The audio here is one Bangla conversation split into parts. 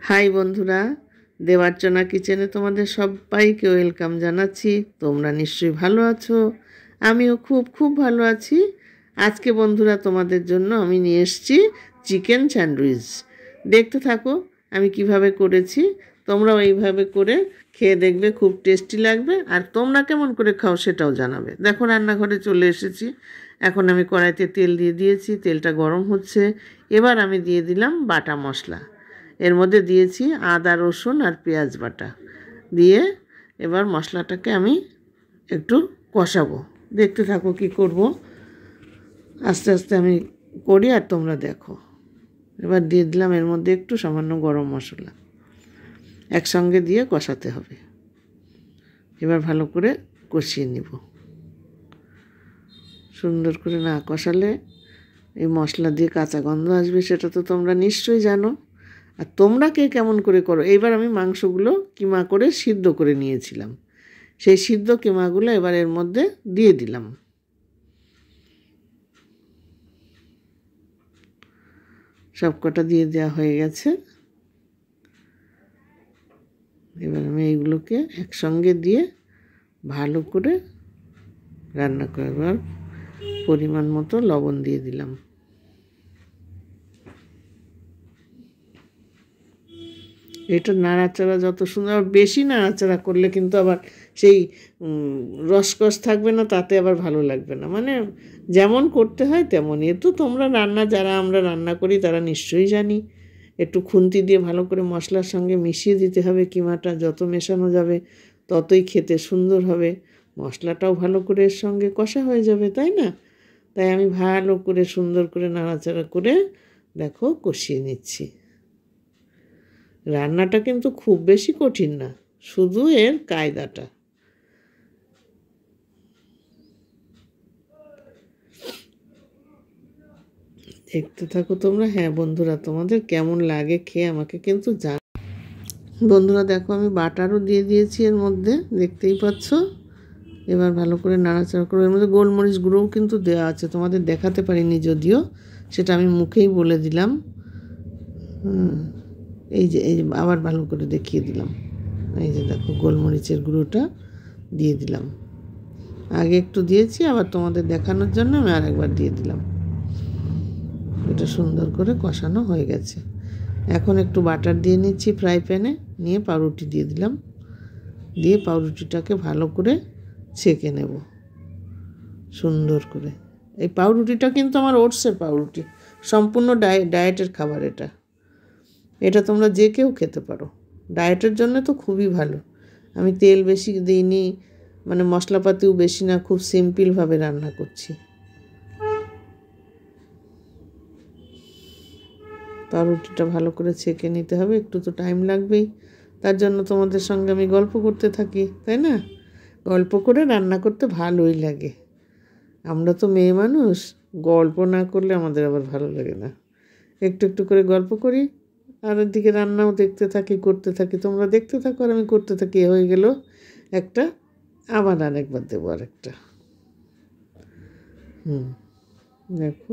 হাই বন্ধুরা, দেবার্চনা কিচেনে তোমাদের সবাইকে ওয়েলকাম জানাচ্ছি। তোমরা নিশ্চয়ই ভালো আছো, আমিও খুব খুব ভালো আছি। আজকে বন্ধুরা তোমাদের জন্য আমি নিয়ে এসেছি চিকেন স্যান্ডউইচ। দেখতে থাকো আমি কিভাবে করেছি, তোমরাও এইভাবে করে খেয়ে দেখবে, খুব টেস্টি লাগবে। আর তোমরা কেমন করে খাও সেটাও জানাবে। দেখো রান্নাঘরে চলে এসেছি, এখন আমি কড়াইতে তেল দিয়ে দিয়েছি, তেলটা গরম হচ্ছে। এবার আমি দিয়ে দিলাম বাটা মশলা, এর মধ্যে দিয়েছি আদা রসুন আর পেঁয়াজ বাটা দিয়ে এবার মশলাটাকে আমি একটু কষাবো। দেখতে থাকো কি করব, আস্তে আস্তে আমি করি আর তোমরা দেখো। এবার দিয়ে দিলাম এর মধ্যে একটু সামান্য গরম মশলা, একসঙ্গে দিয়ে কষাতে হবে। এবার ভালো করে কষিয়ে নিব। সুন্দর করে না কষালে এই মশলা দিয়ে কাঁচা গন্ধ আসবে, সেটা তো তোমরা নিশ্চয়ই জানো। আর তোমরা কে কেমন করে করো। এইবার আমি মাংসগুলো কিমা করে সিদ্ধ করে নিয়েছিলাম, সেই সিদ্ধ কিমাগুলো এবার এর মধ্যে দিয়ে দিলাম। সবকটা দিয়ে দেওয়া হয়ে গেছে। এবার আমি এইগুলোকে একসঙ্গে দিয়ে ভালো করে রান্না করবার পরিমাণ মতো লবণ দিয়ে দিলাম। এটা নাড়াচাড়া যত সুন্দর, বেশি নাড়াচাড়া করলে কিন্তু আবার সেই রসকস থাকবে না, তাতে আবার ভালো লাগবে না। মানে যেমন করতে হয় তেমনই। তো তোমরা যারা আমরা রান্না করি তারা নিশ্চয়ই জানি। একটু খুন্তি দিয়ে ভালো করে মশলার সঙ্গে মিশিয়ে দিতে হবে। কিমাটা যত মেশানো যাবে ততই খেতে সুন্দর হবে, মশলাটাও ভালো করে এর সঙ্গে কষা হয়ে যাবে, তাই না? তাই আমি ভালো করে সুন্দর করে নাড়াচাড়া করে দেখো কষিয়ে নিচ্ছি। রান্নাটা কিন্তু খুব বেশি কঠিন না, শুধু এর কায়দাটা। দেখতে থাকো তোমরা। হ্যাঁ বন্ধুরা, তোমাদের কেমন লাগে খেয়ে আমাকে কিন্তু জান। বন্ধুরা দেখো আমি বাটারও দিয়ে দিয়েছি এর মধ্যে, দেখতেই পাচ্ছ। এবার ভালো করে নাড়াচাড়া করে এর মধ্যে গোলমরিচ গুঁড়োও কিন্তু দেওয়া আছে, তোমাদের দেখাতে পারিনি যদিও, সেটা আমি মুখেই বলে দিলাম। এই যে আবার ভালো করে দেখিয়ে দিলাম। এই যে দেখো গোলমরিচের গুঁড়োটা দিয়ে দিলাম। আগে একটু দিয়েছি, আবার তোমাদের দেখানোর জন্য আমি আরেকবার দিয়ে দিলাম। এটা সুন্দর করে কষানো হয়ে গেছে। এখন একটু বাটার দিয়ে নিচ্ছি ফ্রাই প্যানে, নিয়ে পাউরুটি দিয়ে দিলাম। দিয়ে পাউরুটিটাকে ভালো করে ছেঁকে নেব সুন্দর করে। এই পাউরুটিটা কিন্তু আমার ওটসের পাউরুটি, সম্পূর্ণ ডায়েটের খাবার। এটা তোমরা যে কেউ খেতে পারো, ডায়েটের জন্য তো খুবই ভালো। আমি তেল বেশি দিইনি, মানে মশলাপাতিও বেশি না, খুব সিম্পলভাবে রান্না করছি। পাউরুটিটা ভালো করে ছেঁকে নিতে হবে, একটু তো টাইম লাগবেই। তার জন্য তোমাদের সঙ্গে আমি গল্প করতে থাকি, তাই না? গল্প করে রান্না করতে ভালোই লাগে। আমরা তো মেয়ে মানুষ, গল্প না করলে আমাদের আবার ভালো লাগে না। একটু একটু করে গল্প করি আর এদিকে রান্নাও দেখতে থাকি, করতে থাকি। তোমরা দেখতে থাকো আর আমি করতে থাকি। হয়ে গেল একটা, আবার আরেকবার দেবো আরেকটা। দেখো,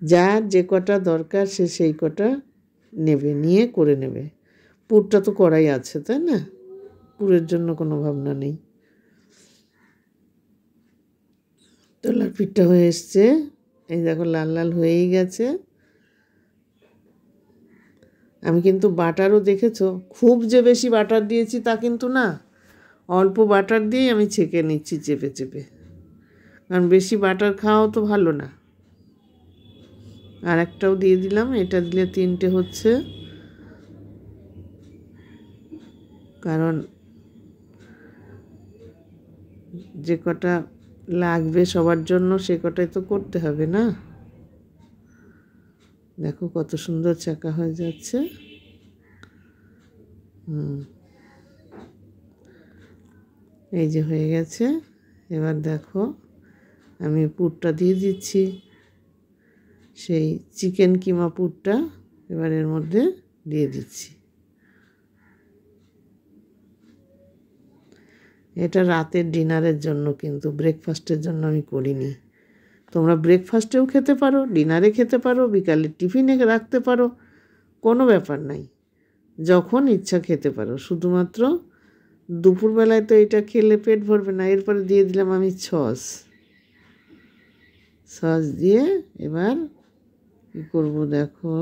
যার যে কটা দরকার সে সেই কটা নেবে, নিয়ে করে নেবে। পুরটা তো করাই আছে, তাই না? পুরের জন্য কোনো ভাবনা নেই। তোলার পিঠটা হয়ে এসছে, এই দেখো লাল লাল হয়েই গেছে। আমি কিন্তু বাটারও দেখেছো, খুব যে বেশি বাটার দিয়েছি তা কিন্তু না, অল্প বাটার দিয়েই আমি ছেঁকে নিচ্ছি চেপে চেপে, কারণ বেশি বাটার খাওয়াও তো ভালো না। আর একটাও দিয়ে দিলাম, এটা দিলে 3টে হচ্ছে, কারণ যে কটা লাগবে সবার জন্য সে কটাই তো করতে হবে না। দেখো কত সুন্দর চাকা হয়ে যাচ্ছে। এই যে হয়ে গেছে। এবার দেখো আমি পুরটা দিয়ে দিচ্ছি, সেই চিকেন কিমা পুরটা এবার এর মধ্যে দিয়ে দিচ্ছি। এটা রাতের ডিনারের জন্য, কিন্তু ব্রেকফাস্টের জন্য আমি করিনি। তোমরা ব্রেকফাস্টেও খেতে পারো, ডিনারে খেতে পারো, বিকালে টিফিনে রাখতে পারো, কোনো ব্যাপার নাই। যখন ইচ্ছা খেতে পারো। শুধুমাত্র দুপুরবেলায় তো এটা খেলে পেট ভরবে না। এরপরে দিয়ে দিলাম আমি সস দিয়ে এবার কী করবো দেখো,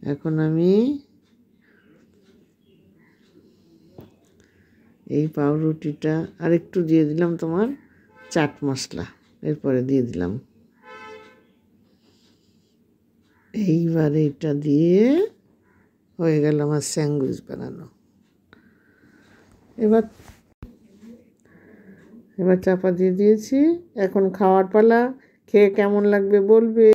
এখন আমি এই পাউরুটিটা আরেকটু দিয়ে দিলাম তোমার চাট মশলা, এরপরে দিয়ে দিলাম। এইবার এটা দিয়ে হয়ে গেল আমার স্যান্ডউইচ বানানো। এবার চাপা দিয়ে দিয়েছি, এখন খাওয়ার পালা। খেয়ে কেমন লাগবে বলবে।